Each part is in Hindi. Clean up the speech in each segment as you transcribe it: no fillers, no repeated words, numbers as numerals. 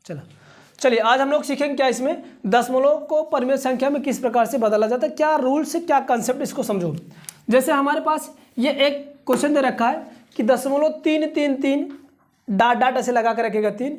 चलिए आज हम लोग सीखेंगे क्या इसमें दशमलव को परिमेय संख्या में किस प्रकार से बदला जाता है, क्या रूल्स है, क्या कंसेप्ट, इसको समझो। जैसे हमारे पास ये एक क्वेश्चन दे रखा है कि 0.333 डाट डाट ऐसे लगा कर रखेगा 3,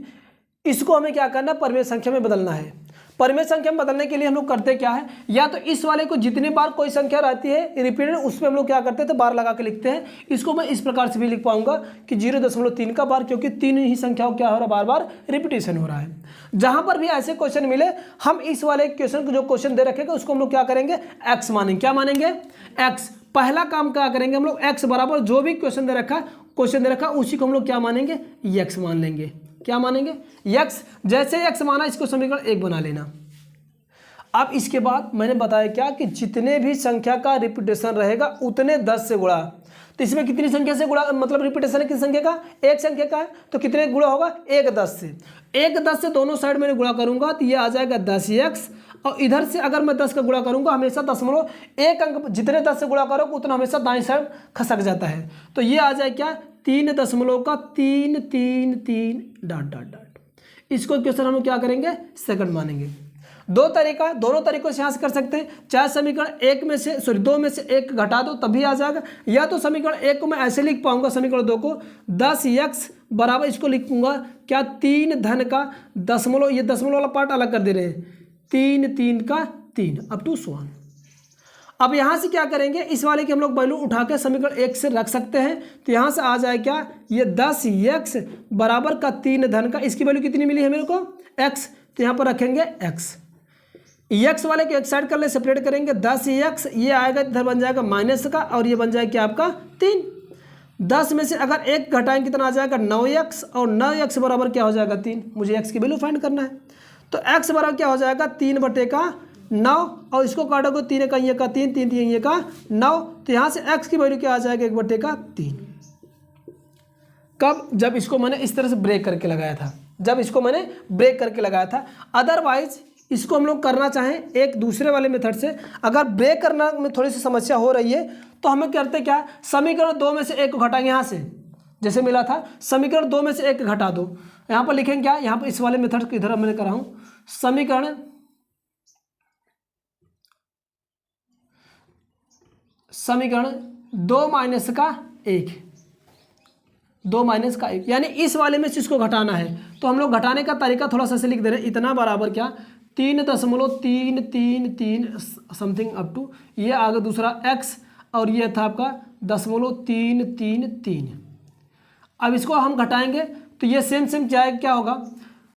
इसको हमें क्या करना है, परिमेय संख्या में बदलना है। परिमेय संख्या में बदलने के लिए हम लोग करते क्या है, या तो इस वाले को जितने बार कोई संख्या रहती है रिपीटेड उस पर हम लोग क्या करते हैं तो बार लगा के लिखते हैं। इसको मैं इस प्रकार से भी लिख पाऊंगा कि 0.3 का बार, क्योंकि 3 ही संख्याओं क्या हो रहा है, बार बार रिपीटेशन हो रहा है। जहां पर भी ऐसे क्वेश्चन मिले हम इस वाले क्वेश्चन को, जो क्वेश्चन दे रखेगा उसको हम लोग क्या करेंगे, एक्स मानेंगे। क्या मानेंगे, एक्स। पहला काम क्या करेंगे हम लोग, एक्स बराबर जो भी क्वेश्चन दे रखा उसी को हम लोग क्या मानेंगे, एक्स मान लेंगे। क्या मानेंगे, एक्स। जैसे एक्स माना इसको समीकरण 1 बना लेना। अब इसके बाद मैंने बताया क्या कि जितने भी संख्या का रिपीटेशन रहेगा उतने 10 से गुणा। तो इसमें कितनी संख्या से गुणा, मतलब रिपीटेशन है किस संख्या का, एक संख्या का है, तो कितने गुणा होगा, 1 10 से। 1 10 से दोनों साइड में गुणा करूंगा तो ये आ जाएगा 10x, और इधर से अगर मैं 10 का गुणा करूंगा हमेशा दशमलव एक अंक, जितने 10 से गुणा करोगे उतना हमेशा दाईं साइड खसक जाता है। तो ये आ जाए क्या, 3.333 डाट डाट डाट। इसको क्वेश्चन हम क्या करेंगे, सेकंड मानेंगे। दोनों तरीकों से यहाँ से कर सकते हैं। चाहे समीकरण 2 में से एक घटा दो तभी आ जाएगा, या तो समीकरण 1 को मैं ऐसे लिख पाऊंगा, समीकरण 2 को 10x बराबर इसको लिखूंगा क्या, 3 धन का दशमलव, ये दशमलव वाला पार्ट अलग कर दे रहे हैं, 3 3 का 3 अप टू 1। अब यहाँ से क्या करेंगे, इस वाले की हम लोग वैल्यू उठा के समीकरण 1 से रख सकते हैं। तो यहाँ से आ जाए क्या, ये 10x बराबर का 3 धन का, इसकी वैल्यू कितनी मिली है मेरे को, x। तो यहाँ पर रखेंगे x। एक्स वाले को एक साइड कर ले, सेपरेट करेंगे, 10x ये आएगा इधर बन जाएगा माइनस का, और ये बन जाएगा क्या आपका 3। 10 में से अगर एक घटाएं कितना आ जाएगा 9x, और 9x बराबर क्या हो जाएगा 3। मुझे x की वैल्यू फाइंड करना है। तो x बराबर क्या हो जाएगा 3/9, और इसको काटोगे 3 का ये का 3, 3 3 ये का 9। तो यहाँ से x की वैल्यू क्या आ जाएगा 1/3। कब, जब इसको मैंने इस तरह से ब्रेक करके लगाया था, अदरवाइज इसको हम लोग करना चाहें एक दूसरे वाले मेथड से, अगर ब्रेक करना में थोड़ी सी समस्या हो रही है तो हमें करते क्या, समीकरण 2 में से एक को घटाएंगे। यहाँ से जैसे मिला था समीकरण 2 में से एक घटा दो, यहाँ पर लिखेंगे क्या, यहाँ पर इस वाले मेथड इधर मैंने करा हूँ, समीकरण 2 माइनस का 1, यानी इस वाले में से इसको घटाना है। तो हम लोग घटाने का तरीका थोड़ा सा ऐसे लिख दे रहे हैं, इतना बराबर क्या 3.333 समथिंग अप टू, ये आगे दूसरा x, और ये था आपका 0.333। अब इसको हम घटाएंगे तो ये सेम क्या होगा,